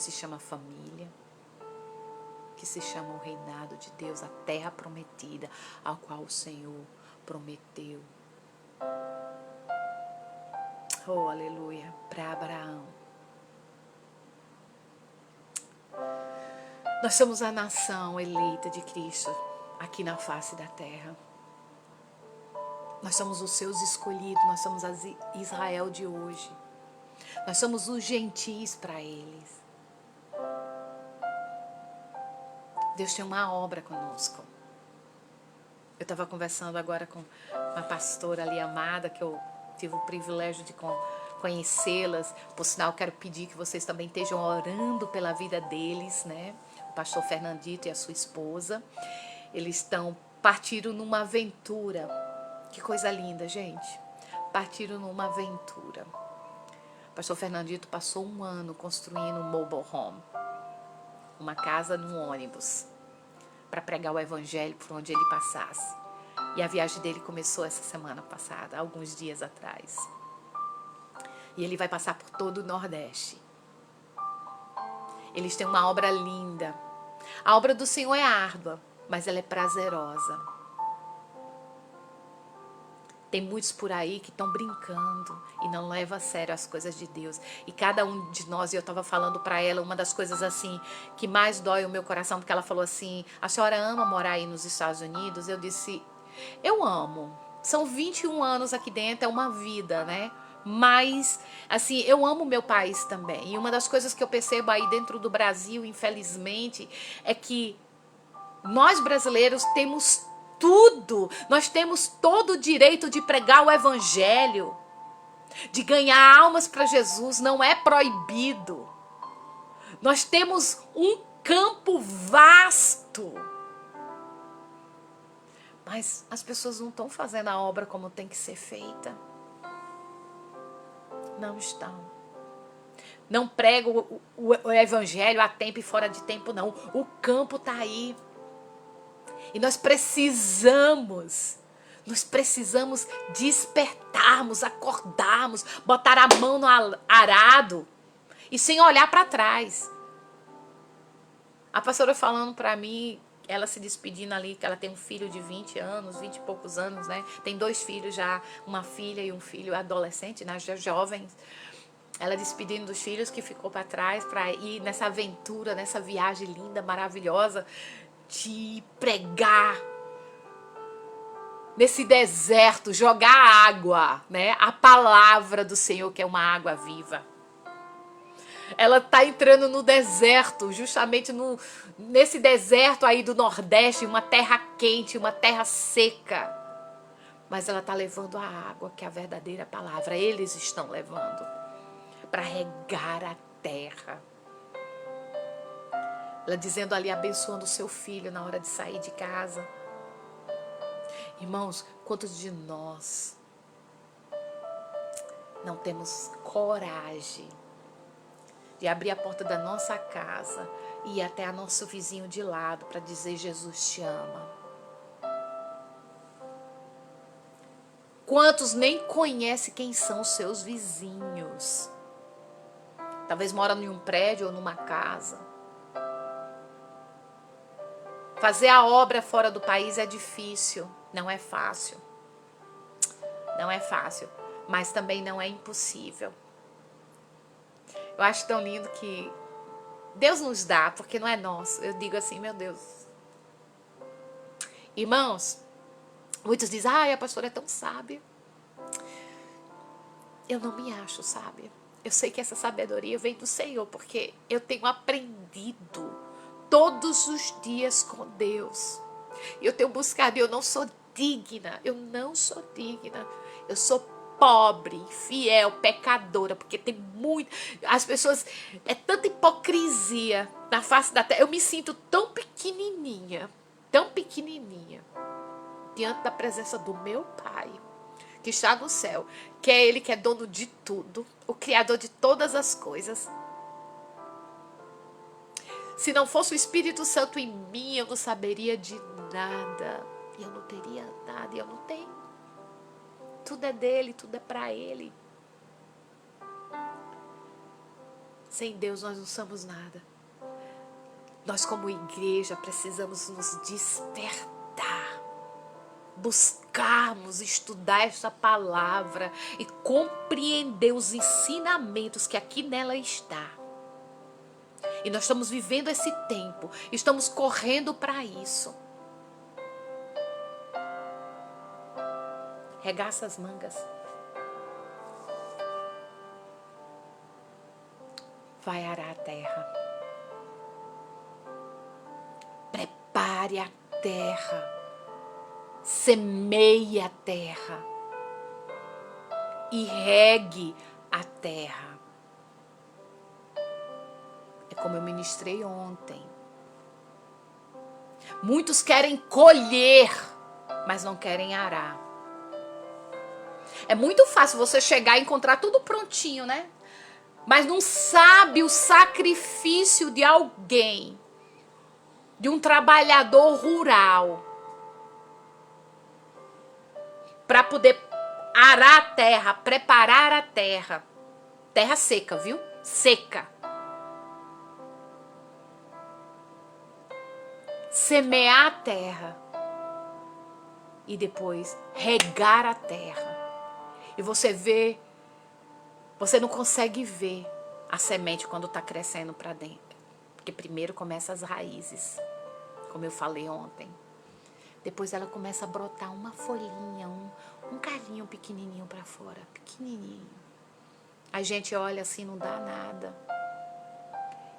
se chama família, que se chama o reinado de Deus, a terra prometida, ao qual o Senhor prometeu. Oh, aleluia, para Abraão. Nós somos a nação eleita de Cristo aqui na face da terra. Nós somos os seus escolhidos, nós somos a Israel de hoje. Nós somos os gentis para eles. Deus tem uma obra conosco. Eu estava conversando agora com uma pastora ali amada, que eu tive o privilégio de conhecê-las. Por sinal, quero pedir que vocês também estejam orando pela vida deles, né? O pastor Fernandito e a sua esposa. Eles partiram numa aventura. Que coisa linda, gente. Partiram numa aventura. O pastor Fernandito passou 1 ano construindo um mobile home. Uma casa no ônibus. Para pregar o evangelho por onde ele passasse. E a viagem dele começou essa semana passada, alguns dias atrás. E ele vai passar por todo o Nordeste. Eles têm uma obra linda. A obra do Senhor é árdua, mas ela é prazerosa. Tem muitos por aí que estão brincando e não levam a sério as coisas de Deus. E cada um de nós, e eu estava falando para ela, uma das coisas assim que mais dói o meu coração, porque ela falou assim, a senhora ama morar aí nos Estados Unidos? Eu disse, eu amo. São 21 anos aqui dentro, é uma vida, né? Mas, assim, eu amo meu país também. E uma das coisas que eu percebo aí dentro do Brasil, infelizmente, é que nós brasileiros temos tudo. Nós temos todo o direito de pregar o evangelho, de ganhar almas para Jesus. Não é proibido. Nós temos um campo vasto. Mas as pessoas não estão fazendo a obra como tem que ser feita. Não estão. Não pregam o evangelho a tempo e fora de tempo, não. O campo está aí. E nós precisamos despertarmos, acordarmos, botar a mão no arado e sem olhar para trás. A pastora falando para mim, ela se despedindo ali, que ela tem um filho de 20 anos, 20 e poucos anos, né? Tem 2 filhos já, uma filha e um filho adolescente, né? Já jovens. Ela despedindo dos filhos que ficou para trás para ir nessa aventura, nessa viagem linda, maravilhosa, de pregar nesse deserto, jogar água, né? A palavra do Senhor, que é uma água viva. Ela está entrando no deserto, justamente nesse deserto aí do Nordeste, uma terra quente, uma terra seca. Mas ela está levando a água, que é a verdadeira palavra. Eles estão levando para regar a terra. Ela dizendo ali, abençoando o seu filho na hora de sair de casa. Irmãos, quantos de nós não temos coragem de abrir a porta da nossa casa e ir até a nosso vizinho de lado para dizer, Jesus te ama? Quantos nem conhecem quem são os seus vizinhos? Talvez moram em um prédio ou numa casa. Fazer a obra fora do país é difícil, não é fácil. Não é fácil, mas também não é impossível. Eu acho tão lindo que Deus nos dá, porque não é nosso. Eu digo assim, meu Deus. Irmãos, muitos dizem, a pastora é tão sábia. Eu não me acho sábia. Eu sei que essa sabedoria vem do Senhor, porque eu tenho aprendido todos os dias com Deus. Eu tenho buscado, eu não sou digna. Eu não sou digna. Eu sou pobre, fiel, pecadora, porque tem muito... As pessoas... É tanta hipocrisia na face da terra. Eu me sinto tão pequenininha, diante da presença do meu Pai, que está no céu, que é Ele que é dono de tudo, o Criador de todas as coisas. Se não fosse o Espírito Santo em mim, eu não saberia de nada. Eu não teria nada, e eu não tenho. Tudo é dele, tudo é para Ele. Sem Deus nós não somos nada. Nós como igreja precisamos nos despertar, buscarmos estudar esta palavra e compreender os ensinamentos que aqui nela está. E nós estamos vivendo esse tempo, estamos correndo para isso. Regaça as mangas. Vai arar a terra. Prepare a terra. Semeie a terra. E regue a terra. É como eu ministrei ontem. Muitos querem colher, mas não querem arar. É muito fácil você chegar e encontrar tudo prontinho, né? Mas não sabe o sacrifício de alguém, de um trabalhador rural, para poder arar a terra, preparar a terra. Terra seca, viu? Seca. Semear a terra. E depois regar a terra. E você vê, você não consegue ver a semente quando está crescendo para dentro. Porque primeiro começa as raízes, como eu falei ontem. Depois ela começa a brotar uma folhinha, um calinho pequenininho para fora, pequenininho. A gente olha assim, não dá nada.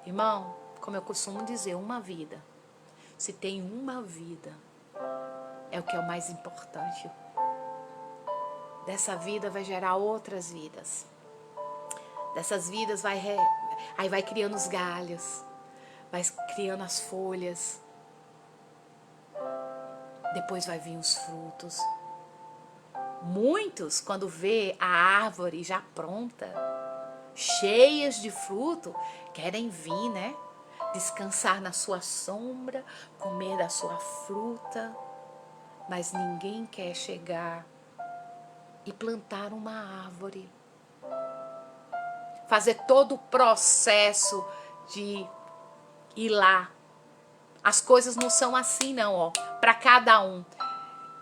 Irmão, como eu costumo dizer, uma vida. Se tem uma vida, é o que é o mais importante. Dessa vida vai gerar outras vidas. Dessas vidas aí vai criando os galhos, vai criando as folhas. Depois vai vir os frutos. Muitos, quando vê a árvore já pronta, cheias de fruto, querem vir, né? Descansar na sua sombra, comer da sua fruta. Mas ninguém quer chegar e plantar uma árvore. Fazer todo o processo de ir lá. As coisas não são assim não, ó. Para cada um.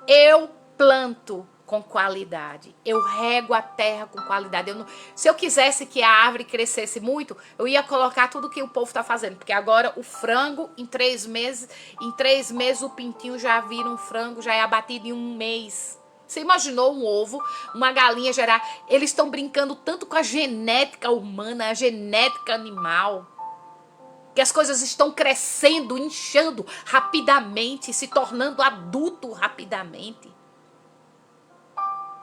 Eu planto com qualidade. Eu rego a terra com qualidade. Se eu quisesse que a árvore crescesse muito, eu ia colocar tudo que o povo está fazendo. Porque agora o frango, em 3 meses o pintinho já vira um frango, já é abatido em 1 mês. Você imaginou um ovo, uma galinha gerar? Eles estão brincando tanto com a genética humana, a genética animal, que as coisas estão crescendo, inchando rapidamente, se tornando adulto rapidamente,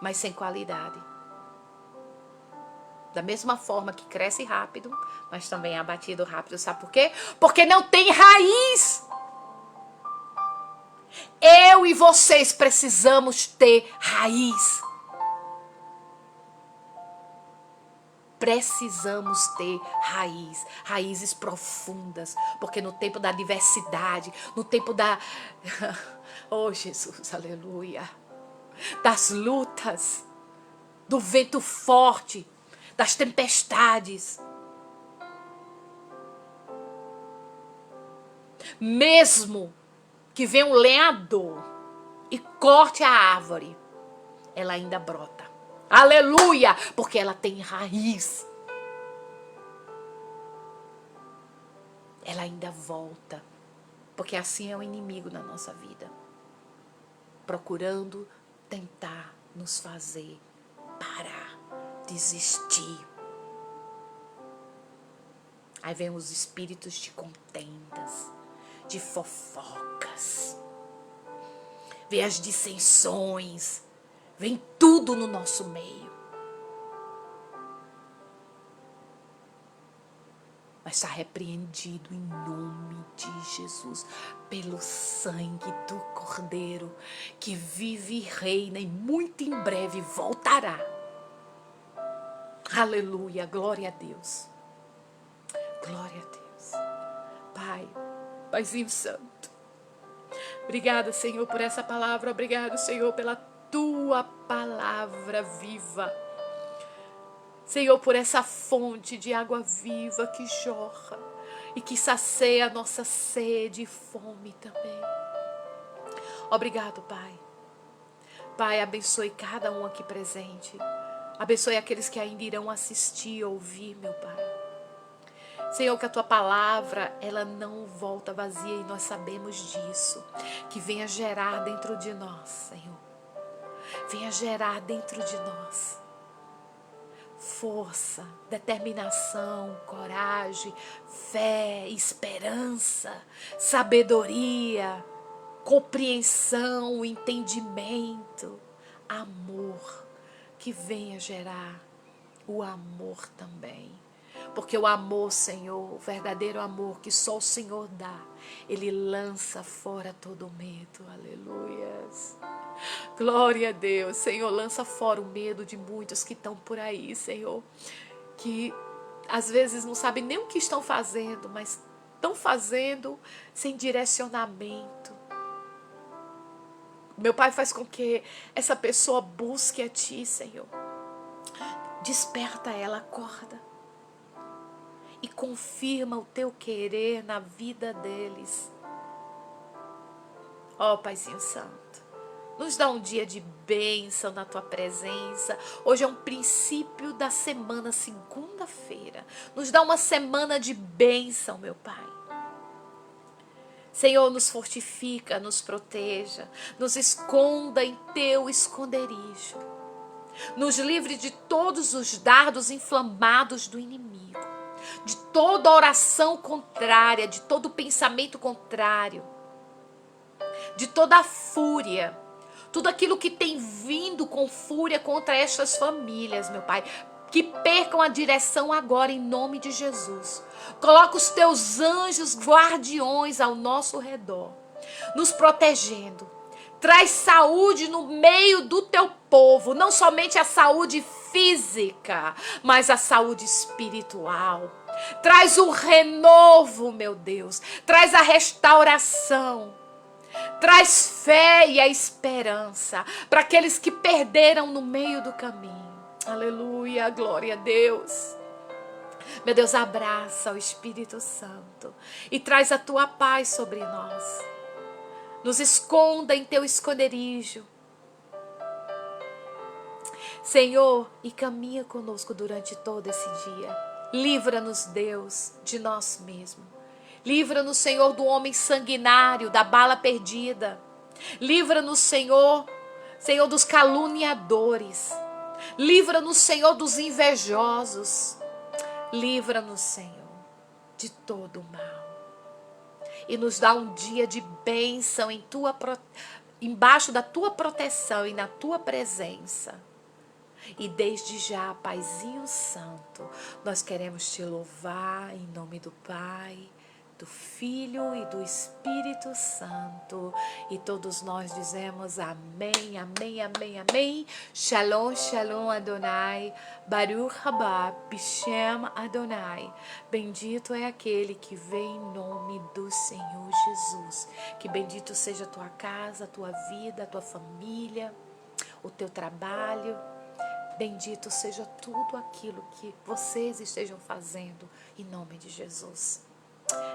mas sem qualidade. Da mesma forma que cresce rápido, mas também é abatido rápido. Sabe por quê? Porque não tem raiz. Eu e vocês precisamos ter raiz. Precisamos ter raiz, raízes profundas, porque no tempo da diversidade, no tempo da... Oh, Jesus, aleluia. Das lutas, do vento forte, das tempestades. Mesmo que venha um lenhador e corte a árvore, ela ainda brota. Aleluia! Porque ela tem raiz. Ela ainda volta. Porque assim é o inimigo na nossa vida. Procurando tentar nos fazer parar, desistir. Aí vem os espíritos de contendas, de fofocas. Vem as dissensões. Vem tudo no nosso meio. Mas está repreendido em nome de Jesus, pelo sangue do Cordeiro, que vive e reina e muito em breve voltará. Aleluia, glória a Deus. Glória a Deus. Pai, Paizinho Santo, obrigada, Senhor, por essa palavra. Obrigado, Senhor, pela tua palavra viva. Senhor, por essa fonte de água viva que jorra e que sacia a nossa sede e fome também. Obrigado, Pai. Pai, abençoe cada um aqui presente. Abençoe aqueles que ainda irão assistir, ouvir, meu Pai. Senhor, que a Tua palavra, ela não volta vazia e nós sabemos disso. Que venha gerar dentro de nós, Senhor. Venha gerar dentro de nós força, determinação, coragem, fé, esperança, sabedoria, compreensão, entendimento, amor. Que venha gerar o amor também. Porque o amor, Senhor, o verdadeiro amor que só o Senhor dá, Ele lança fora todo medo. Aleluias. Glória a Deus. Senhor, lança fora o medo de muitos que estão por aí, Senhor. Que às vezes não sabem nem o que estão fazendo, mas estão fazendo sem direcionamento. Meu Pai, faz com que essa pessoa busque a Ti, Senhor. Desperta ela, acorda. E confirma o Teu querer na vida deles. Ó, Paizinho Santo, nos dá um dia de bênção na Tua presença. Hoje é um princípio da semana, segunda-feira. Nos dá uma semana de bênção, meu Pai. Senhor, nos fortifica, nos proteja, nos esconda em Teu esconderijo. Nos livre de todos os dardos inflamados do inimigo, de toda oração contrária, de todo pensamento contrário, de toda fúria, tudo aquilo que tem vindo com fúria contra estas famílias, meu Pai, que percam a direção agora em nome de Jesus. Coloca os Teus anjos guardiões ao nosso redor, nos protegendo. Traz saúde no meio do Teu povo, não somente a saúde física, mas a saúde espiritual. Traz o renovo, meu Deus. Traz a restauração. Traz fé e a esperança para aqueles que perderam no meio do caminho. Aleluia, glória a Deus. Meu Deus, abraça o Espírito Santo e traz a Tua paz sobre nós. Nos esconda em Teu esconderijo, Senhor, e caminha conosco durante todo esse dia. Livra-nos, Deus, de nós mesmos. Livra-nos, Senhor, do homem sanguinário, da bala perdida. Livra-nos, Senhor, Senhor, dos caluniadores. Livra-nos, Senhor, dos invejosos. Livra-nos, Senhor, de todo o mal. E nos dá um dia de bênção embaixo da Tua proteção e na Tua presença. E desde já, Paizinho Santo, nós queremos Te louvar em nome do Pai, do Filho e do Espírito Santo. E todos nós dizemos amém, amém, amém, amém. Shalom, shalom Adonai. Baruch haba Bishem Adonai. Bendito é aquele que vem em nome do Senhor Jesus. Que bendito seja a tua casa, a tua vida, a tua família, o teu trabalho. Bendito seja tudo aquilo que vocês estejam fazendo em nome de Jesus.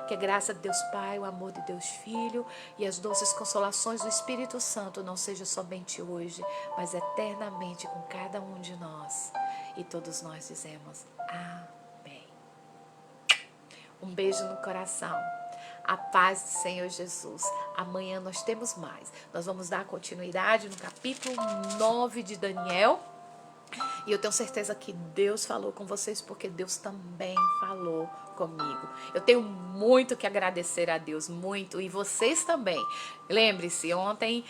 Que a graça de Deus Pai, o amor de Deus Filho e as doces consolações do Espírito Santo não seja somente hoje, mas eternamente com cada um de nós. E todos nós dizemos amém. Um beijo no coração. A paz do Senhor Jesus. Amanhã nós temos mais. Nós vamos dar continuidade no capítulo 9 de Daniel. E eu tenho certeza que Deus falou com vocês, porque Deus também falou comigo. Eu tenho muito que agradecer a Deus, muito, e vocês também. Lembre-se, ontem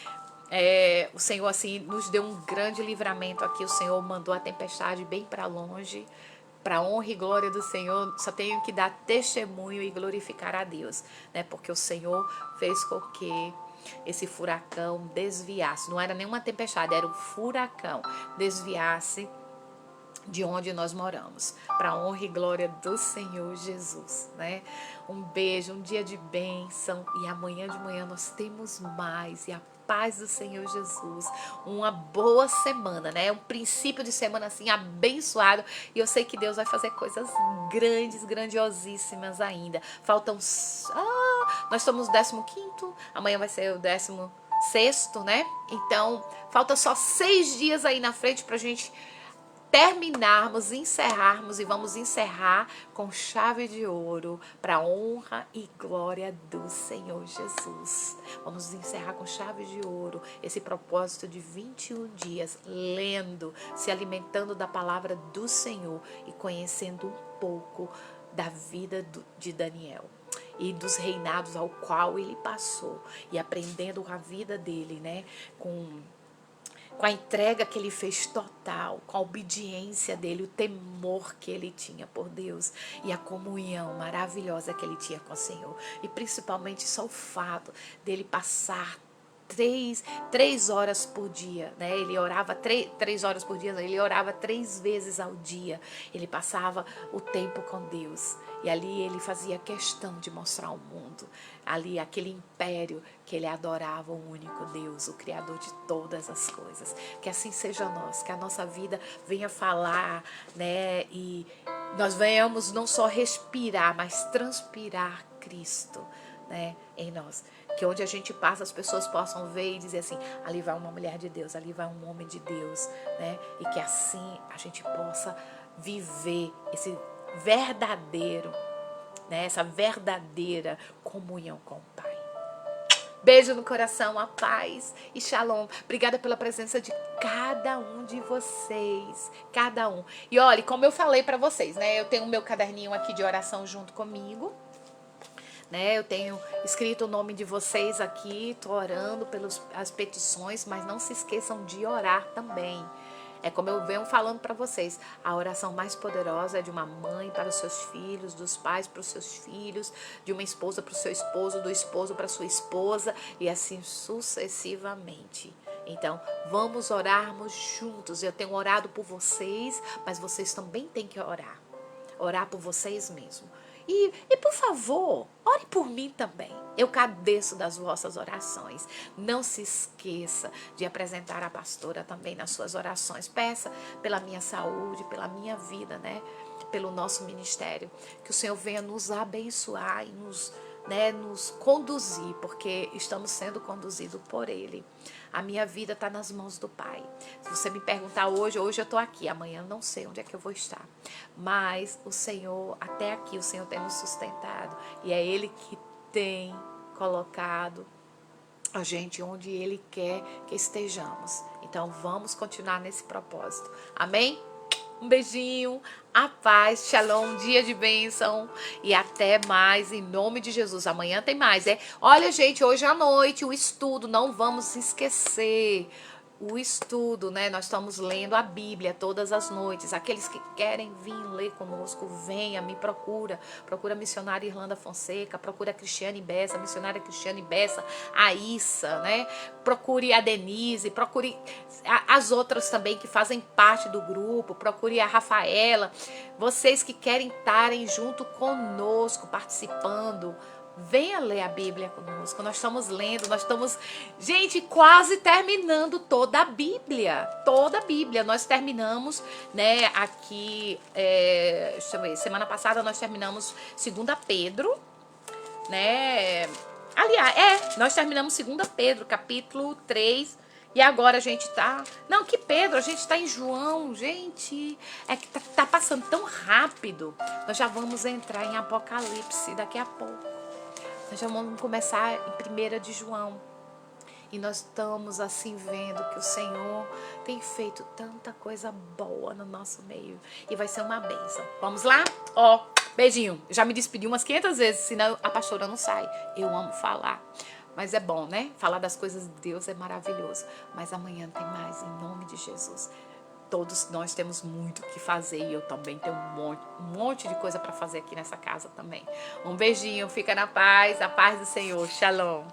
o Senhor assim nos deu um grande livramento aqui. O Senhor mandou a tempestade bem para longe. Para honra e glória do Senhor, só tenho que dar testemunho e glorificar a Deus, né? Porque o Senhor fez com que esse furacão desviasse. Não era nenhuma tempestade, era um furacão. Desviasse de onde nós moramos. Para honra e glória do Senhor Jesus, né? Um beijo, um dia de bênção. E amanhã de manhã nós temos mais. E a paz do Senhor Jesus. Uma boa semana, né? Um princípio de semana assim abençoado. E eu sei que Deus vai fazer coisas grandes, grandiosíssimas ainda. Faltam... nós estamos no 15º, amanhã vai ser o 16º, né? Então, falta só 6 dias aí na frente pra gente terminarmos, encerrarmos, e vamos encerrar com chave de ouro para a honra e glória do Senhor Jesus. Vamos encerrar com chave de ouro esse propósito de 21 dias, lendo, se alimentando da palavra do Senhor e conhecendo um pouco da vida de Daniel e dos reinados ao qual ele passou, e aprendendo a vida dele, né, com a entrega que ele fez total, com a obediência dele, o temor que ele tinha por Deus e a comunhão maravilhosa que ele tinha com o Senhor. E principalmente só o fato dele passar 3 horas por dia, né? Ele orava 3 horas por dia, ele orava 3 vezes ao dia. Ele passava o tempo com Deus. E ali ele fazia questão de mostrar ao mundo, ali aquele império que ele adorava, o único Deus, o Criador de todas as coisas. Que assim seja nós, que a nossa vida venha falar, né? E nós venhamos não só respirar, mas transpirar Cristo, né, em nós. Que onde a gente passa, as pessoas possam ver e dizer assim, ali vai uma mulher de Deus, ali vai um homem de Deus, né? E que assim a gente possa viver esse verdadeiro, né? Essa verdadeira comunhão com o Pai. Beijo no coração, a paz e shalom. Obrigada pela presença de cada um de vocês, cada um. E olha, como eu falei para vocês, né? Eu tenho o meu caderninho aqui de oração junto comigo, né? Eu tenho escrito o nome de vocês aqui, tô orando pelas petições, mas não se esqueçam de orar também. É como eu venho falando para vocês, a oração mais poderosa é de uma mãe para os seus filhos, dos pais para os seus filhos, de uma esposa para o seu esposo, do esposo para a sua esposa, e assim sucessivamente. Então, vamos orarmos juntos. Eu tenho orado por vocês, mas vocês também têm que orar. Orar por vocês mesmos. E por favor, ore por mim também. Eu careço das vossas orações. Não se esqueça de apresentar a pastora também nas suas orações. Peça pela minha saúde, pela minha vida, né? Pelo nosso ministério. Que o Senhor venha nos abençoar e nos conduzir, porque estamos sendo conduzidos por Ele. A minha vida está nas mãos do Pai. Se você me perguntar hoje eu estou aqui, amanhã não sei onde é que eu vou estar. Mas o Senhor, até aqui, o Senhor tem nos sustentado. E é Ele que tem colocado a gente onde Ele quer que estejamos. Então vamos continuar nesse propósito. Amém? Um beijinho, a paz, shalom, dia de bênção e até mais em nome de Jesus. Amanhã tem mais, Olha, gente, hoje à noite o estudo, não vamos esquecer. O estudo, né? Nós estamos lendo a Bíblia todas as noites. Aqueles que querem vir ler conosco, venha, me procura. Procura a missionária Irlanda Fonseca, procura a Cristiane Bessa, a missionária Cristiane Bessa, a Issa, né? Procure a Denise, procure as outras também que fazem parte do grupo, procure a Rafaela. Vocês que querem estarem junto conosco, participando, venha ler a Bíblia conosco. Nós estamos lendo, nós estamos, gente, quase terminando toda a Bíblia. Toda a Bíblia. Nós terminamos, né, aqui, deixa eu ver, semana passada nós terminamos 2 Pedro, né? Aliás, nós terminamos 2 Pedro, capítulo 3. E agora a gente tá... Não, que Pedro, a gente tá em João, gente. É que tá passando tão rápido. Nós já vamos entrar em Apocalipse daqui a pouco. Nós já vamos começar em 1 de João. E nós estamos assim vendo que o Senhor tem feito tanta coisa boa no nosso meio. E vai ser uma bênção. Vamos lá? Beijinho. Já me despedi umas 500 vezes, senão a pastora não sai. Eu amo falar. Mas é bom, né? Falar das coisas de Deus é maravilhoso. Mas amanhã tem mais, em nome de Jesus. Todos nós temos muito o que fazer e eu também tenho um monte de coisa para fazer aqui nessa casa também. Um beijinho, fica na paz, a paz do Senhor. Shalom.